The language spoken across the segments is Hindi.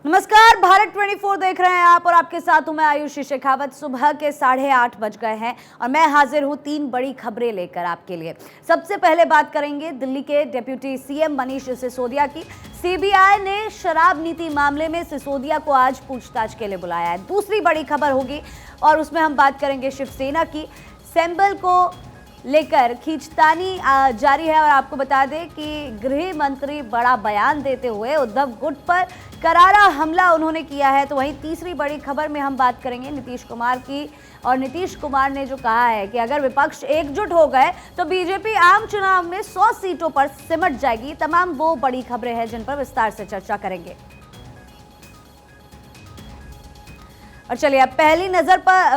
नमस्कार, भारत 24 देख रहे हैं आप और आपके साथ हूं मैं आयुषी शेखावत। सुबह के 8:30 बज गए हैं और मैं हाजिर हूं 3 बड़ी खबरें लेकर आपके लिए। सबसे पहले बात करेंगे दिल्ली के डिप्टी सीएम मनीष सिसोदिया की। सीबीआई ने शराब नीति मामले में सिसोदिया को आज पूछताछ के लिए बुलाया है। दूसरी बड़ी खबर होगी और उसमें हम बात करेंगे शिवसेना की। संबल को लेकर खींचतानी जारी है और आपको बता दें कि गृह मंत्री बड़ा बयान देते हुए उद्धव गुट पर करारा हमला उन्होंने किया है। तो वहीं तीसरी बड़ी खबर में हम बात करेंगे नीतीश कुमार की और नीतीश कुमार ने जो कहा है कि अगर विपक्ष एकजुट हो गए तो बीजेपी आम चुनाव में 100 सीटों पर सिमट जाएगी। तमाम वो बड़ी खबरें हैं जिन पर विस्तार से चर्चा करेंगे। और चलिए अब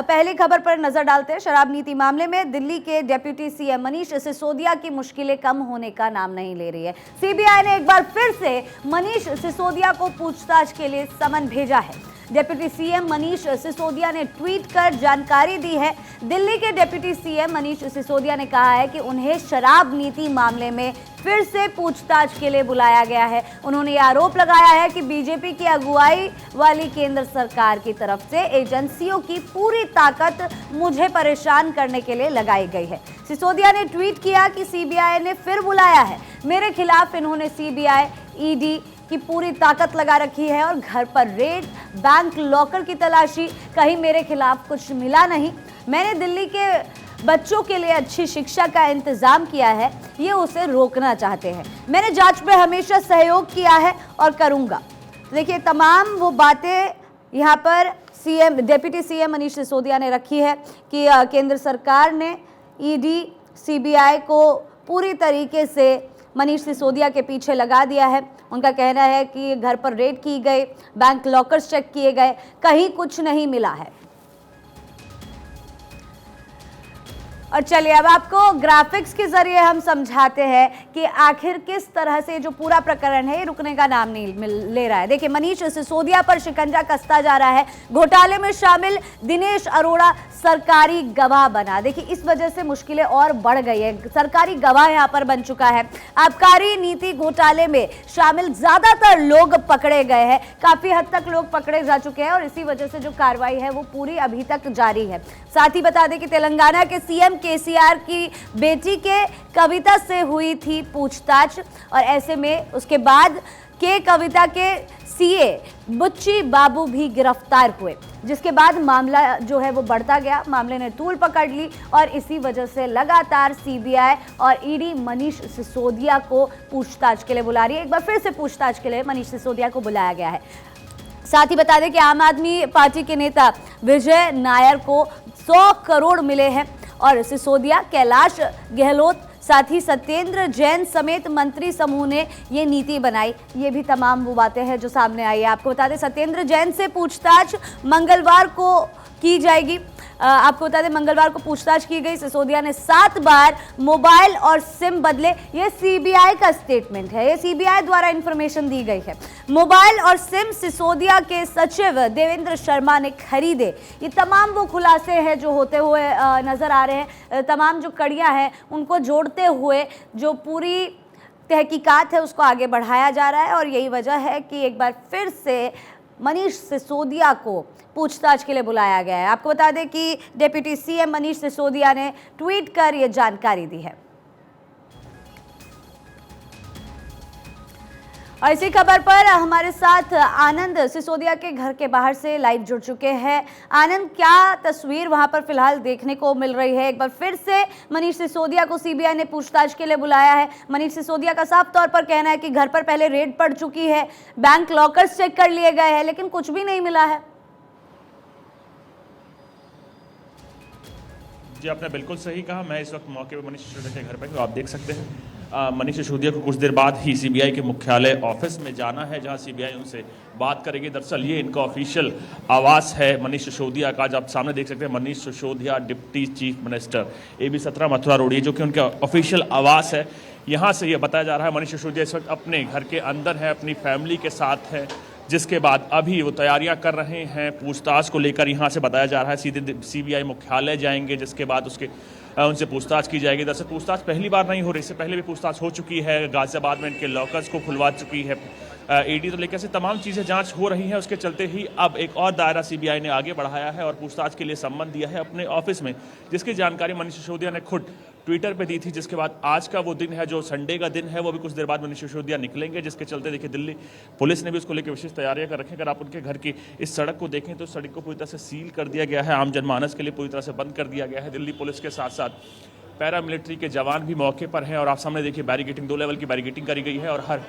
पहली खबर पर नजर डालते हैं। शराब नीति मामले में दिल्ली के डिप्टी सीएम मनीष सिसोदिया की मुश्किलें कम होने का नाम नहीं ले रही है। सीबीआई ने एक बार फिर से मनीष सिसोदिया को पूछताछ के लिए समन भेजा है। डिप्टी सीएम मनीष सिसोदिया ने ट्वीट कर जानकारी दी है। दिल्ली के डिप्टी सीएम मनीष सिसोदिया ने कहा है कि उन्हें शराब नीति मामले में फिर से पूछताछ के लिए बुलाया गया है। उन्होंने ये आरोप लगाया है कि बीजेपी की अगुवाई वाली केंद्र सरकार की तरफ से एजेंसियों की पूरी ताकत मुझे परेशान करने के लिए लगाई गई है। सिसोदिया ने ट्वीट किया कि सीबीआई ने फिर बुलाया है। मेरे खिलाफ इन्होंने सीबीआई, ईडी की पूरी ताकत लगा रखी है और घर पर रेड, बैंक लॉकर की तलाशी, कहीं मेरे खिलाफ कुछ मिला नहीं। मैंने दिल्ली के बच्चों के लिए अच्छी शिक्षा का इंतजाम किया है, ये उसे रोकना चाहते हैं। मैंने जांच में हमेशा सहयोग किया है और करूंगा। देखिए तमाम वो बातें यहाँ पर डिप्टी सीएम मनीष सिसोदिया ने रखी है कि केंद्र सरकार ने ईडी, सीबीआई को पूरी तरीके से मनीष सिसोदिया के पीछे लगा दिया है। उनका कहना है कि घर पर रेड की गई, बैंक लॉकर्स चेक किए गए, कहीं कुछ नहीं मिला है। और चलिए अब आपको ग्राफिक्स के जरिए हम समझाते हैं कि आखिर किस तरह से जो पूरा प्रकरण है ये रुकने का नाम नहीं ले रहा है। देखिए मनीष सिसोदिया पर शिकंजा कसता जा रहा है। घोटाले में शामिल दिनेश अरोड़ा सरकारी गवाह बना। देखिए इस वजह से मुश्किलें और बढ़ गई है। सरकारी गवाह यहाँ पर बन चुका है। आबकारी नीति घोटाले में शामिल ज्यादातर लोग पकड़े गए हैं। काफी हद तक लोग पकड़े जा चुके हैं और इसी वजह से जो कार्रवाई है वो पूरी अभी तक जारी है। साथ ही बता दें कि तेलंगाना के सीएम केसीआर की बेटी के कविता से हुई थी पूछताछ और ऐसे में उसके बाद के कविता के सीए बुच्ची बाबू भी गिरफ्तार हुए, जिसके बाद मामला जो है वो बढ़ता गया। मामले ने तूल पकड़ ली और इसी वजह से लगातार सीबीआई और ईडी मनीष सिसोदिया को पूछताछ के लिए बुला रही है। एक बार फिर से पूछताछ के लिए मनीष सिसोदिया को बुलाया गया है। साथ ही बता दें कि आम आदमी पार्टी के नेता विजय नायर को 100 करोड़ मिले हैं और सिसोदिया, कैलाश गहलोत, साथ ही सत्येंद्र जैन समेत मंत्री समूह ने ये नीति बनाई। ये भी तमाम वो बातें हैं जो सामने आई है। आपको बता दें सत्येंद्र जैन से पूछताछ मंगलवार को की जाएगी। आपको बता दें मंगलवार को पूछताछ की गई। सिसोदिया ने 7 बार मोबाइल और सिम बदले। ये सीबीआई का स्टेटमेंट है, ये सीबीआई द्वारा इंफॉर्मेशन दी गई है। मोबाइल और सिम सिसोदिया के सचिव देवेंद्र शर्मा ने खरीदे। ये तमाम वो खुलासे हैं जो होते हुए नजर आ रहे हैं। तमाम जो कड़ियां हैं उनको जोड़ते हुए जो पूरी तहकीकात है उसको आगे बढ़ाया जा रहा है और यही वजह है कि एक बार फिर से मनीष सिसोदिया को पूछताछ के लिए बुलाया गया है। आपको बता दें कि डिप्टी सीएम मनीष सिसोदिया ने ट्वीट कर यह जानकारी दी है। और इसी खबर पर हमारे साथ आनंद सिसोदिया के घर के बाहर से लाइव जुड़ चुके हैं। आनंद, क्या तस्वीर वहां पर फिलहाल देखने को मिल रही है? एक बार फिर से मनीष सिसोदिया को सीबीआई ने पूछताछ के लिए बुलाया है। मनीष सिसोदिया का साफ तौर पर कहना है कि घर पर पहले रेड पड़ चुकी है, बैंक लॉकर्स चेक कर लिए गए हैं, लेकिन कुछ भी नहीं मिला है। जी आपने बिल्कुल सही कहा। मैं इस वक्त मौके पर मनीष सिसोदिया के घर पर हूँ। आप देख सकते हैं मनीष सिसोदिया को कुछ देर बाद ही सीबीआई के मुख्यालय ऑफिस में जाना है, जहां सीबीआई उनसे बात करेगी। दरअसल ये इनका ऑफिशियल आवास है मनीष सिसोदिया का। आज आप सामने देख सकते हैं Manish Sisodia deputy chief minister, AB 17 Mathura road, ये जो कि उनका ऑफिशियल आवास है। यहाँ से ये बताया जा रहा है मनीष सिसोदिया इस वक्त अपने घर के अंदर है, अपनी फैमिली के साथ है, जिसके बाद अभी वो तैयारियां कर रहे हैं पूछताछ को लेकर। यहाँ से बताया जा रहा है सीधे सीबीआई मुख्यालय जाएंगे, जिसके बाद उनसे पूछताछ की जाएगी। दरअसल पूछताछ पहली बार नहीं हो रही, इससे पहले भी पूछताछ हो चुकी है। गाजियाबाद में इनके लॉकर्स को खुलवा चुकी है ईडी तो लेकर से तमाम चीज़ें जांच हो रही हैं। उसके चलते ही अब एक और दायरा सीबीआई ने आगे बढ़ाया है और पूछताछ के लिए सम्मन दिया है अपने ऑफिस में, जिसकी जानकारी मनीष सिसोदिया ने खुद ट्विटर पे दी थी। जिसके बाद आज का वो दिन है, जो संडे का दिन है, वो भी कुछ देर बाद मनीष सिसोदिया निकलेंगे, जिसके चलते देखिए दिल्ली पुलिस ने भी उसको लेकर विशेष तैयारियां कर रखी हैं। अगर आप उनके घर की इस सड़क को देखें तो सड़क को पूरी तरह से सील कर दिया गया है, आम जनमानस के लिए पूरी तरह से बंद कर दिया गया है। दिल्ली पुलिस के साथ साथ पैरामिलिट्री के जवान भी मौके पर हैं और आप सामने देखिए बैरिकेटिंग, 2 लेवल की बैरिकेटिंग करी गई है और हर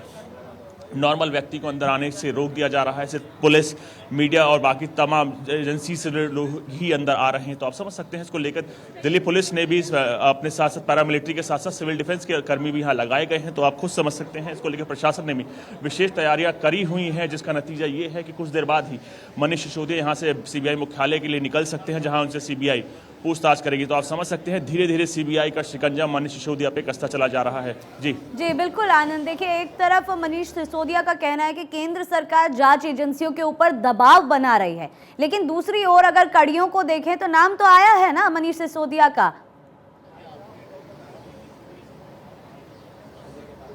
नॉर्मल व्यक्ति को अंदर आने से रोक दिया जा रहा है। सिर्फ पुलिस, मीडिया और बाकी तमाम एजेंसी से लोग ही अंदर आ रहे हैं। तो आप समझ सकते हैं इसको लेकर दिल्ली पुलिस ने भी अपने साथ साथ पैरामिलिट्री के साथ साथ सिविल डिफेंस के कर्मी भी यहाँ लगाए गए हैं। तो आप खुद समझ सकते हैं इसको लेकर प्रशासन ने भी विशेष तैयारियां करी हुई हैं, जिसका नतीजा ये है कि कुछ देर बाद ही मनीष सिसोदिया यहाँ से सीबीआई मुख्यालय के लिए निकल सकते हैं, जहाँ उनसे सीबीआई पूछताछ करेगी। तो आप समझ सकते हैं धीरे धीरे सीबीआई का शिकंजा मनीष सिसोदिया पे कसता चला जा रहा है। जी बिल्कुल आनंद। देखिए, एक तरफ मनीष सिसोदिया का कहना है कि केंद्र सरकार जांच एजेंसियों के ऊपर दबाव बना रही है, लेकिन दूसरी ओर अगर कड़ियों को देखें तो नाम तो आया है ना मनीष सिसोदिया का।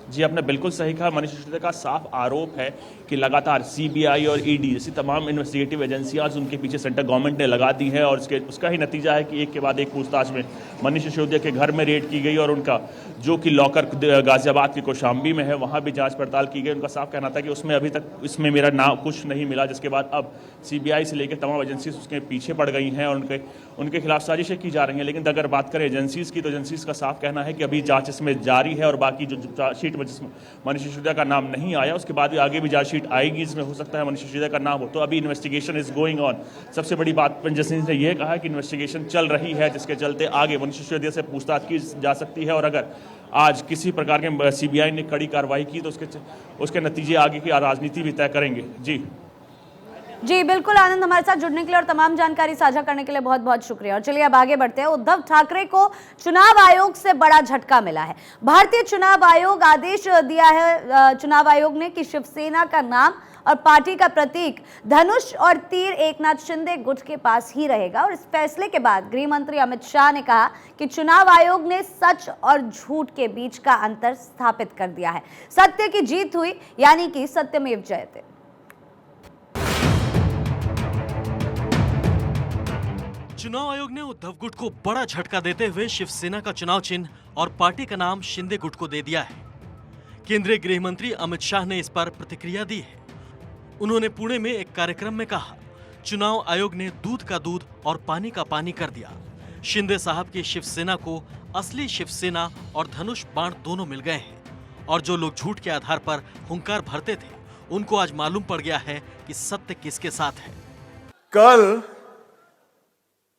जी, आपने बिल्कुल सही कहा। मनीष सिसोदिया का साफ आरोप है कि लगातार सीबीआई और ईडी जैसी तमाम इन्वेस्टिगेटिव एजेंसियां उनके पीछे सेंट्रल गवर्नमेंट ने लगा दी है और उसका ही नतीजा है कि एक के बाद एक पूछताछ में मनीष सिसोदिया के घर में रेड की गई और उनका जो कि लॉकर गाजियाबाद की कौशाम्बी में है, वहाँ भी जाँच पड़ताल की गई। उनका साफ कहना था कि उसमें अभी तक इसमें मेरा नाम कुछ नहीं मिला, जिसके बाद अब सीबीआई से लेकर तमाम एजेंसीज उसके पीछे पड़ गई हैं और उनके खिलाफ साजिशें की जा रही हैं। लेकिन अगर बात करें एजेंसीज की, तो एजेंसीज का साफ कहना है कि अभी जाँच इसमें जारी है और बाकी जो चार्जशीट में जिसमें मनीष सिसोदिया का नाम नहीं आया, उसके बाद भी आगे भी चार्जशीट आएगी, इसमें हो सकता है मनीष सिसोदिया का नाम हो। तो अभी इन्वेस्टिगेशन इज गोइंग ऑन। सबसे बड़ी बात पंजसिंह ने यह कहा कि इन्वेस्टिगेशन चल रही है, जिसके चलते आगे मनीष सिसोदिया से पूछताछ की जा सकती है और अगर आज किसी प्रकार के सीबीआई ने कड़ी कार्रवाई की तो उसके नतीजे आगे की राजनीति भी तय करेंगे। जी बिल्कुल आनंद, हमारे साथ जुड़ने के लिए और तमाम जानकारी साझा करने के लिए बहुत बहुत शुक्रिया। और चलिए अब आगे बढ़ते हैं। उद्धव ठाकरे को चुनाव आयोग से बड़ा झटका मिला है। भारतीय चुनाव आयोग आदेश दिया है चुनाव आयोग ने कि शिवसेना का नाम और पार्टी का प्रतीक धनुष और तीर एकनाथ शिंदे गुट के पास ही रहेगा। और इस फैसले के बाद गृह मंत्री अमित शाह ने कहा कि चुनाव आयोग ने सच और झूठ के बीच का अंतर स्थापित कर दिया है। सत्य की जीत हुई, यानी कि सत्यमेव जयते। चुनाव आयोग ने उद्धव गुट को बड़ा झटका देते हुए शिवसेना का चुनाव चिन्ह और पार्टी का नाम शिंदे गुट को दे दिया है। केंद्रीय गृह मंत्री अमित शाह ने इस पर प्रतिक्रिया दी है। उन्होंने पुणे में एक कार्यक्रम में कहा, चुनाव आयोग ने दूध का दूध और पानी का पानी कर दिया। शिंदे साहब की शिवसेना को असली शिवसेना और धनुष बाण दोनों मिल गए हैं और जो लोग झूठ के आधार पर हुंकार भरते थे, उनको आज मालूम पड़ गया है कि सत्य किसके साथ है। कल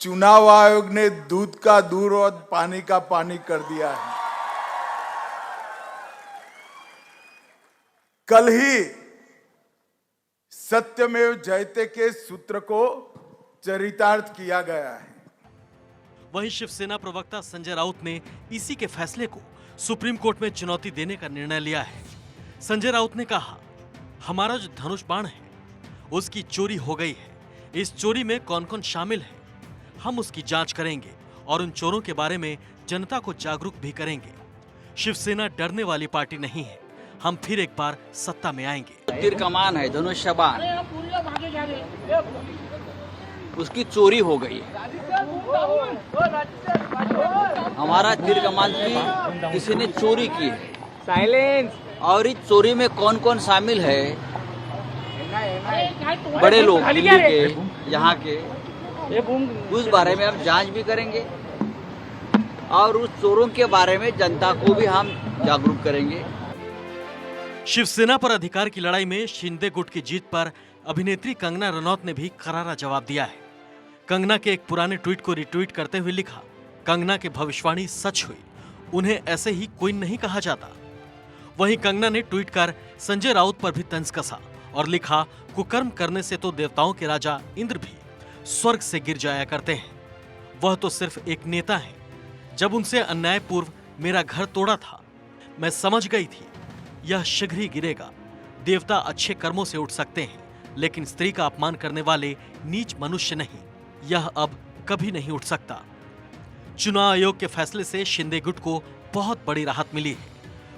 चुनाव आयोग ने दूध का दूध और पानी का पानी कर दिया है। कल ही सत्यमेव जयते के सूत्र को चरितार्थ किया गया है। वहीं शिवसेना प्रवक्ता संजय राउत ने इसी के फैसले को सुप्रीम कोर्ट में चुनौती देने का निर्णय लिया है। संजय राउत ने कहा, हमारा जो धनुष बाण है उसकी चोरी हो गई है। इस चोरी में कौन कौन शामिल है हम उसकी जांच करेंगे और उन चोरों के बारे में जनता को जागरूक भी करेंगे। शिवसेना डरने वाली पार्टी नहीं है, हम फिर एक बार सत्ता में आएंगे। तीर कमान है, धनुष बाण, उसकी चोरी हो गई है। हमारा तीर कमान की किसी ने चोरी की है। साइलेंस। और इस चोरी में कौन कौन शामिल है, बड़े लोग दिल्ली के, यहाँ के, उस बारे में हम जांच भी करेंगे और उस चोरों के बारे में जनता को भी हम जागरूक करेंगे। शिवसेना पर अधिकार की लड़ाई में शिंदे गुट की जीत पर अभिनेत्री कंगना रनौत ने भी करारा जवाब दिया है। कंगना के एक पुराने ट्वीट को रिट्वीट करते हुए लिखा, कंगना की भविष्यवाणी सच हुई, उन्हें ऐसे ही कोई नहीं कहा जाता। वहीं कंगना ने ट्वीट कर संजय राउत पर भी तंज कसा और लिखा, कुकर्म करने से तो देवताओं के राजा इंद्र भी स्वर्ग से गिर जाया करते हैं, वह तो सिर्फ एक नेता है। जब उनसे अन्यायपूर्व मेरा घर तोड़ा था, मैं समझ गई थी यह शीघ्र ही गिरेगा। देवता अच्छे कर्मों से उठ सकते हैं, लेकिन स्त्री का अपमान करने वाले नीच मनुष्य नहीं, यह अब कभी नहीं उठ सकता। चुनाव आयोग के फैसले से शिंदे गुट को बहुत बड़ी राहत मिली है।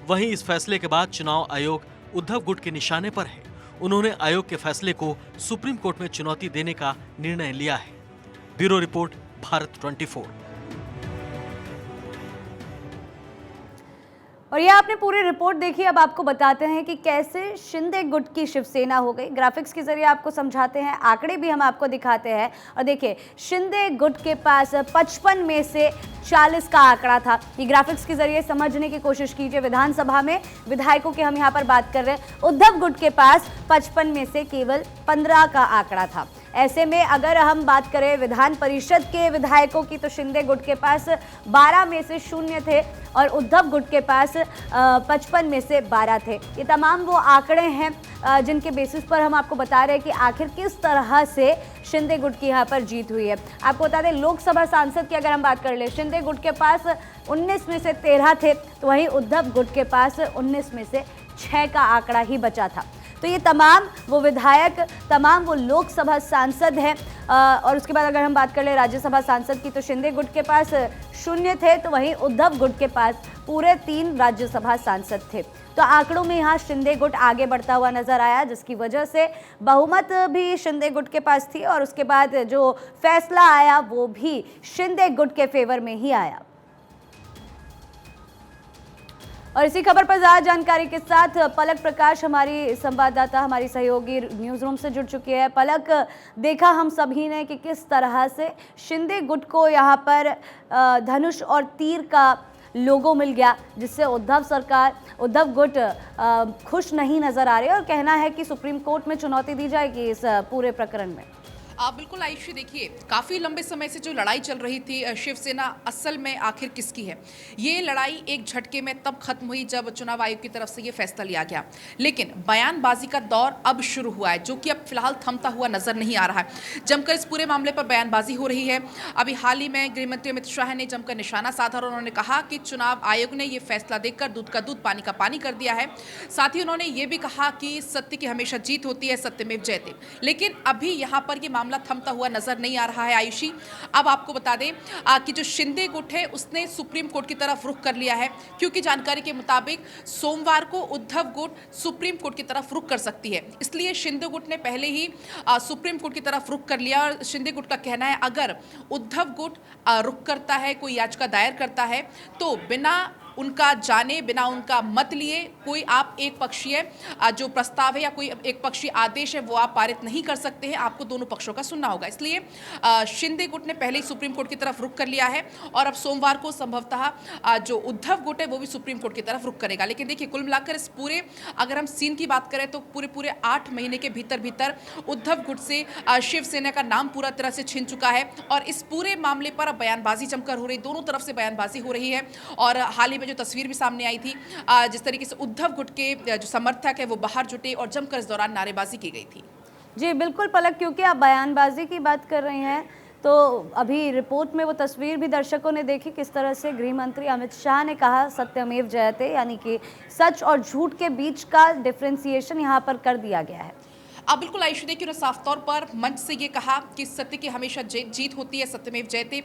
वहीं इस फैसले के बाद चुनाव आयोग उद्धव गुट के निशाने पर है। उन्होंने आयोग के फैसले को सुप्रीम कोर्ट में चुनौती देने का निर्णय लिया है। Bureau report, Bharat 24। और ये आपने पूरी रिपोर्ट देखी। अब आपको बताते हैं कि कैसे शिंदे गुट की शिवसेना हो गई। ग्राफिक्स के जरिए आपको समझाते हैं, आंकड़े भी हम आपको दिखाते हैं। और देखिए, शिंदे गुट के पास 55 में से 40 का आंकड़ा था। ये ग्राफिक्स के जरिए समझने की कोशिश कीजिए। विधानसभा में विधायकों की हम यहाँ पर बात कर रहे हैं। उद्धव गुट के पास 55 में से केवल 15 का आंकड़ा था। ऐसे में अगर हम बात करें विधान परिषद के विधायकों की, तो शिंदे गुट के पास 12 में से 0 थे और उद्धव गुट के पास 55 में से 12 थे। ये तमाम वो आंकड़े हैं जिनके बेसिस पर हम आपको बता रहे हैं कि आखिर किस तरह से शिंदे गुट की यहाँ पर जीत हुई है। आपको बता दें, लोकसभा सांसद की अगर हम बात कर ले, शिंदे गुट के पास 19 में से 13 थे, तो वहीं उद्धव गुट के पास 19 में से 6 का आंकड़ा ही बचा था। तो ये तमाम वो विधायक, तमाम वो लोकसभा सांसद हैं। और उसके बाद अगर हम बात कर ले राज्यसभा सांसद की, तो शिंदे गुट के पास 0 थे, तो वहीं उद्धव गुट के पास पूरे 3 राज्यसभा सांसद थे। तो आंकड़ों में यहाँ शिंदे गुट आगे बढ़ता हुआ नजर आया, जिसकी वजह से बहुमत भी शिंदे गुट के पास थी और उसके बाद जो फैसला आया वो भी शिंदे गुट के फेवर में ही आया। और इसी खबर पर ज्यादा जानकारी के साथ पलक प्रकाश, हमारी संवाददाता, हमारी सहयोगी न्यूज रूम से जुड़ चुकी है। पलक, देखा हम सभी ने कि किस तरह से शिंदे गुट को यहाँ पर धनुष और तीर का लोगो मिल गया, जिससे उद्धव गुट खुश नहीं नजर आ रहे और कहना है कि सुप्रीम कोर्ट में चुनौती दी जाएगी इस पूरे प्रकरण में। बिल्कुल आयुषी, देखिए काफ़ी लंबे समय से जो लड़ाई चल रही थी शिवसेना असल में आखिर किसकी है, ये लड़ाई एक झटके में तब खत्म हुई जब चुनाव आयोग की तरफ से ये फैसला लिया गया। लेकिन बयानबाजी का दौर अब शुरू हुआ है, जो कि अब फिलहाल थमता हुआ नजर नहीं आ रहा है। जमकर इस पूरे मामले पर बयानबाजी हो रही है। अभी हाल ही में गृह मंत्री अमित शाह ने जमकर निशाना साधा और उन्होंने कहा कि चुनाव आयोग ने ये फैसला देखकर दूध का दूध पानी का पानी कर दिया है। साथ ही उन्होंने ये भी कहा कि सत्य की हमेशा जीत होती है, सत्यमेव जयते। लेकिन अभी यहाँ पर ये मामला थमता हुआ नजर नहीं आ रहा है आयुषी। अब आपको बता दें कि जो शिंदे गुट है उसने सुप्रीम कोर्ट की तरफ रुख कर लिया है, क्योंकि जानकारी के मुताबिक सोमवार को उद्धव गुट सुप्रीम कोर्ट की तरफ रुख कर सकती है। इसलिए शिंदे गुट ने पहले ही सुप्रीम कोर्ट की तरफ रुख कर लिया और शिंदे गुट का कहना है अगर उद्धव गुट रुख करता है, कोई याचिका दायर करता है, तो बिना उनका जाने, बिना उनका मत लिए कोई आप एक पक्षीय जो प्रस्ताव है या कोई एक पक्षीय आदेश है वो आप पारित नहीं कर सकते हैं, आपको दोनों पक्षों का सुनना होगा। इसलिए शिंदे गुट ने पहले ही सुप्रीम कोर्ट की तरफ रुख कर लिया है और अब सोमवार को संभवतः जो उद्धव गुट है वो भी सुप्रीम कोर्ट की तरफ रुख करेगा। लेकिन देखिए, कुल मिलाकर इस पूरे अगर हम सीन की बात करें तो पूरे 8 महीने के भीतर उद्धव गुट से शिवसेना का नाम पूरा तरह से छिन चुका है और इस पूरे मामले पर अब बयानबाजी जमकर हो रही, दोनों तरफ से बयानबाजी हो रही है। और हाल ही में जो तस्वीर भी सामने आई थी, जिस तरीके से उद्धव गुट के जो समर्थक है वो बाहर जुटे और जमकर इस दौरान नारेबाजी की गई थी। जी बिल्कुल पलक, क्योंकि आप बयानबाजी की बात कर रही हैं तो अभी रिपोर्ट में वो तस्वीर भी दर्शकों ने देखी, किस तरह से गृह मंत्री अमित शाह ने कहा सत्यमेव जयते, यानी कि सच और झूठ के बीच का डिफरेंशिएशन यहाँ पर कर दिया गया है। बिल्कुल आयुषी, देखिए उन्होंने साफ तौर पर मंच से ये कहा कि सत्य की हमेशा जीत होती है, सत्यमेव जयते।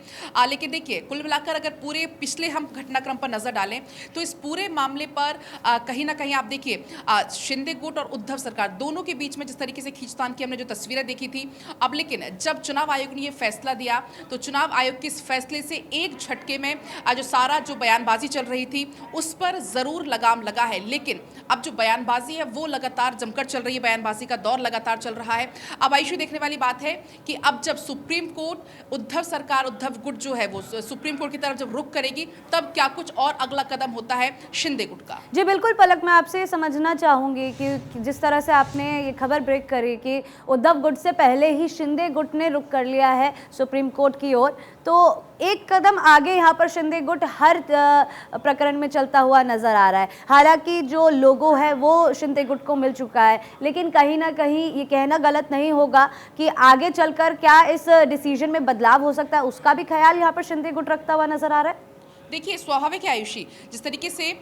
लेकिन देखिए, कुल मिलाकर अगर पूरे पिछले हम घटनाक्रम पर नजर डालें तो इस पूरे मामले पर कहीं ना कहीं आप देखिए शिंदे गुट और उद्धव सरकार दोनों के बीच में जिस तरीके से खींचतान की हमने जो तस्वीरें देखी थी, अब लेकिन जब चुनाव आयोग ने ये फैसला दिया तो चुनाव आयोग के इस फैसले से एक झटके में जो बयानबाजी चल रही थी उस पर जरूर लगाम लगा है। लेकिन अब जो बयानबाजी है वो लगातार जमकर चल रही है, बयानबाजी का दौर लगातार चल रहा है। अब आयुषी, देखने वाली बात है कि अब जब सुप्रीम कोर्ट उद्धव गुट जो है वो सुप्रीम कोर्ट की तरफ जब रुख करेगी तब क्या कुछ और अगला कदम होता है शिंदे गुट का। जी बिल्कुल पलक, मैं आपसे समझना चाहूंगी कि जिस तरह से आपने ये खबर ब्रेक करी कि उद्धव गुट से पहले ही शिंदे गुट ने रुख कर लिया है सुप्रीम कोर्ट की ओर, तो एक कदम आगे यहाँ पर शिंदे गुट हर प्रकरण में चलता हुआ नजर आ रहा है। हालांकि जो लोगो है वो शिंदे गुट को मिल चुका है, लेकिन कहीं ना कहीं ये कहना गलत नहीं होगा कि आगे चलकर क्या इस डिसीजन में बदलाव हो सकता है, उसका भी ख्याल यहाँ पर शिंदे गुट रखता हुआ नजर आ रहा है। देखिए स्वाभाविक है आयुषी, जिस तरीके से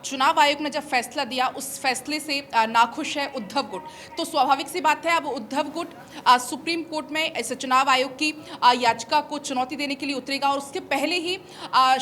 चुनाव आयोग ने जब फैसला दिया उस फैसले से नाखुश है उद्धव गुट, तो स्वाभाविक सी बात है अब उद्धव गुट सुप्रीम कोर्ट में इस चुनाव आयोग की याचिका को चुनौती देने के लिए उतरेगा। और उसके पहले ही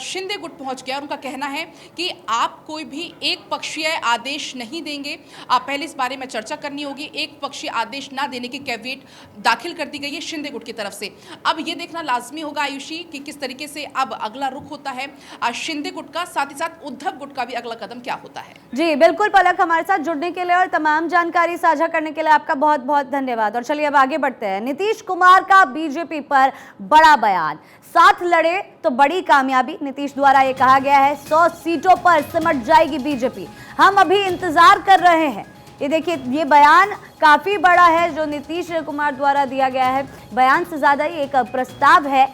शिंदे गुट पहुंच गया। उनका कहना है कि आप कोई भी एक पक्षीय आदेश नहीं देंगे, पहले इस बारे में चर्चा करनी होगी। एक पक्षीय आदेश ना देने की कैविएट दाखिल कर दी गई है शिंदे गुट की तरफ से। अब ये देखना लाजमी होगा आयुषी कि किस तरीके से अब अगला रुख होता है शिंदे गुट का, साथ ही साथ उद्धव गुट का भी अगला कदम क्या होता है। जी बिल्कुल पलक, हमारे साथ जुड़ने के लिए और तमाम जानकारी साझा करने के लिए आपका बहुत बहुत धन्यवाद। और चलिए अब आगे बढ़ते हैं। नीतीश कुमार का बीजेपी पर बड़ा बयान, साथ लड़े तो बड़ी कामयाबी। नीतीश द्वारा ये कहा गया है 100 सीटों पर सिमट जाएगी बीजेपी, हम अभी इंतजार कर रहे हैं। ये देखिए, ये बयान काफी बड़ा है जो नीतीश कुमार द्वारा दिया गया है। बयान से ज्यादा ये एक प्रस्ताव है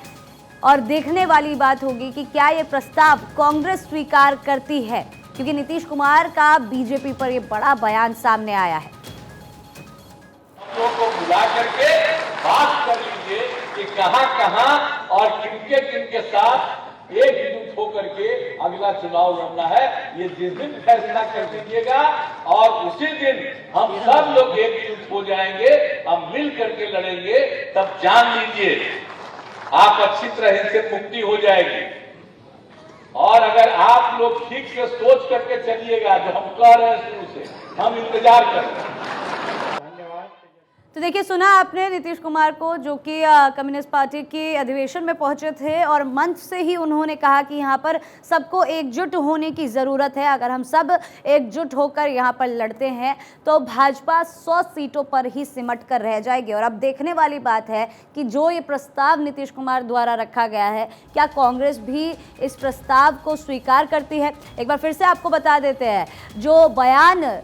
और देखने वाली बात होगी कि क्या ये प्रस्ताव कांग्रेस स्वीकार करती है, क्योंकि नीतीश कुमार का बीजेपी पर ये बड़ा बयान सामने आया है। हम लोग को बुला करके बात कर लीजिए कि कहां और किनके साथ एकजुट होकर के अगला चुनाव लड़ना है। ये जिस दिन फैसला कर दीजिएगा और उसी दिन हम सब लोग एकजुट हो जाएंगे, हम मिल करके लड़ेंगे, तब जान लीजिए आप अच्छी तरह से मुक्ति हो जाएगी। और अगर आप लोग ठीक से सोच करके चलिएगा जो हम कह रहे हैं शुरू से, हम इंतजार कर रहे हैं। तो देखिए, सुना आपने नीतीश कुमार को जो कि कम्युनिस्ट पार्टी के अधिवेशन में पहुंचे थे और मंच से ही उन्होंने कहा कि यहाँ पर सबको एकजुट होने की ज़रूरत है। अगर हम सब एकजुट होकर यहाँ पर लड़ते हैं तो भाजपा 100 सीटों पर ही सिमट कर रह जाएगी। और अब देखने वाली बात है कि जो ये प्रस्ताव नीतीश कुमार द्वारा रखा गया है, क्या कांग्रेस भी इस प्रस्ताव को स्वीकार करती है। एक बार फिर से आपको बता देते हैं, जो बयान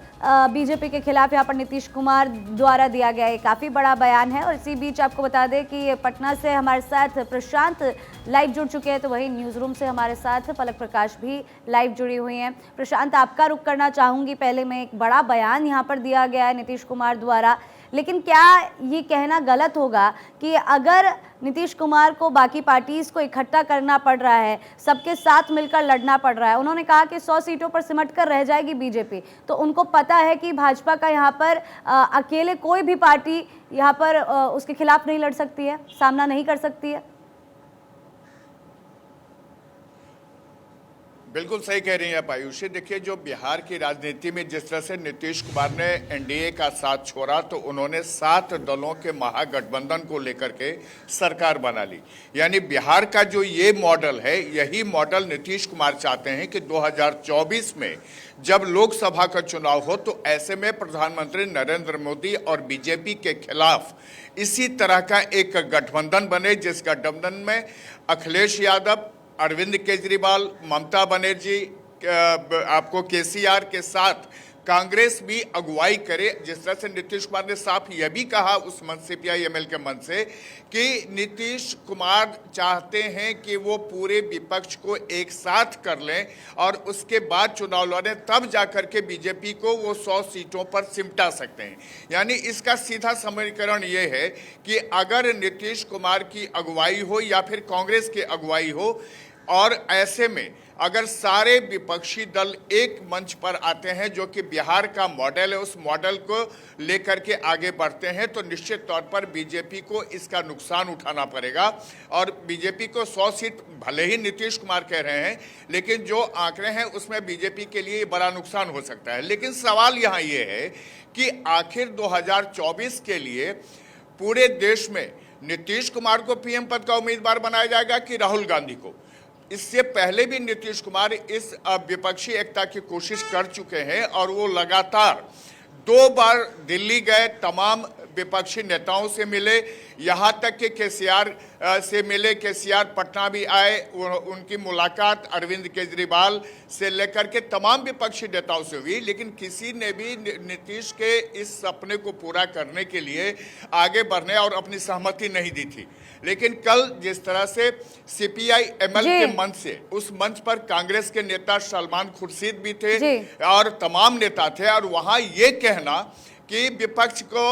बीजेपी के खिलाफ यहाँ पर नीतीश कुमार द्वारा दिया गया है, काफ़ी बड़ा बयान है। और इसी बीच आपको बता दें कि पटना से हमारे साथ प्रशांत लाइव जुड़ चुके हैं, तो वहीं न्यूज़ रूम से हमारे साथ पलक प्रकाश भी लाइव जुड़ी हुई हैं। प्रशांत, आपका रुख करना चाहूँगी। पहले में एक बड़ा बयान यहाँ पर दिया गया है नीतीश कुमार द्वारा, लेकिन क्या ये कहना गलत होगा कि अगर नीतीश कुमार को बाकी पार्टीज को इकट्ठा करना पड़ रहा है, सबके साथ मिलकर लड़ना पड़ रहा है, उन्होंने कहा कि 100 सीटों पर सिमट कर रह जाएगी बीजेपी, तो उनको पता है कि भाजपा का यहाँ पर अकेले कोई भी पार्टी यहाँ पर उसके खिलाफ नहीं लड़ सकती है, सामना नहीं कर सकती है। बिल्कुल सही कह रही हैं आप आयुषी। देखिए, जो बिहार की राजनीति में जिस तरह से नीतीश कुमार ने एनडीए का साथ छोड़ा, तो उन्होंने 7 दलों के महागठबंधन को लेकर के सरकार बना ली। यानी बिहार का जो ये मॉडल है, यही मॉडल नीतीश कुमार चाहते हैं कि 2024 में जब लोकसभा का चुनाव हो तो ऐसे में प्रधानमंत्री नरेंद्र मोदी और बीजेपी के खिलाफ इसी तरह का एक गठबंधन बने, जिस गठबंधन में अखिलेश यादव, अरविंद केजरीवाल, ममता बनर्जी, आपको केसीआर के साथ कांग्रेस भी अगुवाई करे। जिस तरह से नीतीश कुमार ने साफ यह भी कहा उस मंच से, पीआईएमएल के मंच से, कि नीतीश कुमार चाहते हैं कि वो पूरे विपक्ष को एक साथ कर लें और उसके बाद चुनाव लड़ें, तब जाकर के बीजेपी को वो 100 सीटों पर सिमटा सकते हैं। यानी इसका सीधा समीकरण ये है कि अगर नीतीश कुमार की अगुवाई हो या फिर कांग्रेस की अगुवाई हो, और ऐसे में अगर सारे विपक्षी दल एक मंच पर आते हैं, जो कि बिहार का मॉडल है, उस मॉडल को लेकर के आगे बढ़ते हैं, तो निश्चित तौर पर बीजेपी को इसका नुकसान उठाना पड़ेगा। और बीजेपी को 100 सीट भले ही नीतीश कुमार कह रहे हैं, लेकिन जो आंकड़े हैं उसमें बीजेपी के लिए बड़ा नुकसान हो सकता है। लेकिन सवाल यहाँ ये है कि आखिर 2024 के लिए पूरे देश में नीतीश कुमार को पीएम पद का उम्मीदवार बनाया जाएगा कि राहुल गांधी को। इससे पहले भी नीतीश कुमार इस विपक्षी एकता की कोशिश कर चुके हैं और वो लगातार 2 बार दिल्ली गए, तमाम विपक्षी नेताओं से मिले, यहाँ तक कि केसीआर से मिले। केसीआर पटना भी आए, उनकी मुलाकात अरविंद केजरीवाल से लेकर के तमाम विपक्षी नेताओं से हुई, लेकिन किसी ने भी नीतीश के इस सपने को पूरा करने के लिए आगे बढ़ने और अपनी सहमति नहीं दी थी। लेकिन कल जिस तरह से सीपीआई-एमएल के मंच से, उस मंच पर कांग्रेस के नेता सलमान खुर्शीद भी थे और तमाम नेता थे, और वहां ये कहना कि विपक्ष को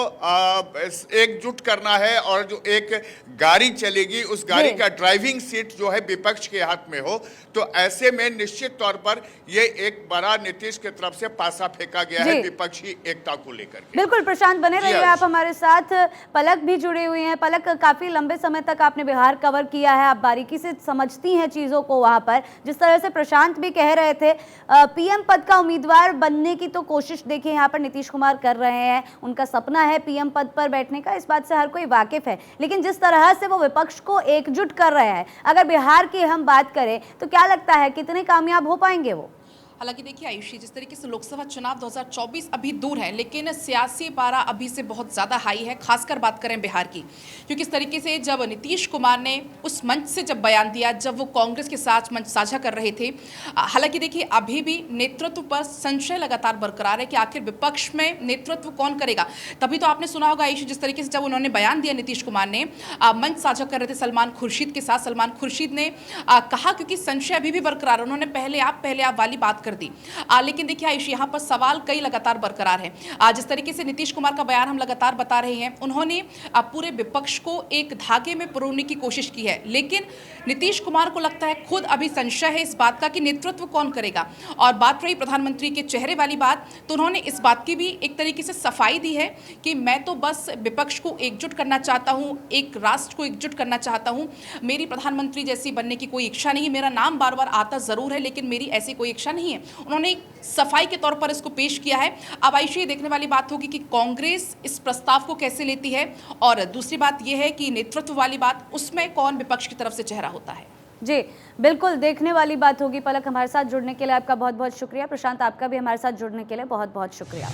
एकजुट करना है और जो एक गाड़ी चलेगी उस गाड़ी का ड्राइविंग सीट जो है विपक्ष के हाथ में हो, तो ऐसे में निश्चित तौर पर ये एक बड़ा नीतीश की तरफ से पासा फेंका गया है विपक्षी एकता को लेकर के। बिल्कुल प्रशांत, बने रहिए आप हमारे साथ। पलक भी जुड़ी हुई हैं। पलक, काफी लंबे समय तक आपने बिहार कवर किया है, आप बारीकी से समझती हैं चीजों को। वहां पर जिस तरह से प्रशांत भी कह रहे थे, पीएम पद का उम्मीदवार बनने की तो कोशिश देखिए यहाँ पर नीतीश कुमार कर रहे हैं, उनका सपना है पीएम पद पर बैठने का, इस बात से हर कोई वाकिफ है। लेकिन जिस तरह से वो विपक्ष को एकजुट कर रहे हैं, अगर बिहार की हम बात करें तो क्या लगता है कितने कामयाब हो पाएंगे वो? हालांकि देखिए आयुषी, जिस तरीके से लोकसभा चुनाव 2024 अभी दूर है, लेकिन सियासी पारा अभी से बहुत ज़्यादा हाई है, खासकर बात करें बिहार की। क्योंकि इस तरीके से जब नीतीश कुमार ने उस मंच से जब बयान दिया, जब वो कांग्रेस के साथ मंच साझा कर रहे थे, हालांकि देखिए अभी भी नेतृत्व पर संशय लगातार बरकरार है कि आखिर विपक्ष में नेतृत्व कौन करेगा। तभी तो आपने सुना होगा आयुषी, जिस तरीके से जब उन्होंने बयान दिया, नीतीश कुमार ने मंच साझा कर रहे थे सलमान खुर्शीद के साथ, सलमान खुर्शीद ने कहा, क्योंकि संशय अभी भी बरकरार, उन्होंने पहले आप वाली बात कर दी। लेकिन देखिए आयुषी, यहाँ पर सवाल कई लगातार बरकरार है। जिस तरीके से नीतीश कुमार का बयान हम लगातार बता रहे हैं, उन्होंने पूरे विपक्ष को एक धागे में पिरोने की कोशिश की है, लेकिन नीतीश कुमार को लगता है खुद अभी संशय है इस बात का कि नेतृत्व कौन करेगा। और बात रही प्रधानमंत्री के चेहरे वाली बात, तो उन्होंने इस बात की भी एक तरीके से सफाई दी है कि मैं तो बस विपक्ष को एकजुट करना चाहता हूँ, एक राष्ट्र को एकजुट करना चाहता हूँ, मेरी प्रधानमंत्री जैसी बनने की कोई इच्छा नहीं, मेरा नाम बार बार आता जरूर है लेकिन मेरी ऐसी कोई इच्छा नहीं है। उन्होंने एक सफाई के तौर पर इसको पेश किया है। अब आयुषी, ये देखने वाली बात होगी कि कांग्रेस इस प्रस्ताव को कैसे लेती है, और दूसरी बात यह है कि नेतृत्व वाली बात, उसमें कौन विपक्ष की तरफ से चेहरा होता है। जी बिल्कुल, देखने वाली बात होगी। पलक, हमारे साथ जुड़ने के लिए आपका बहुत बहुत शुक्रिया। प्रशांत, आपका भी हमारे साथ जुड़ने के लिए बहुत बहुत शुक्रिया।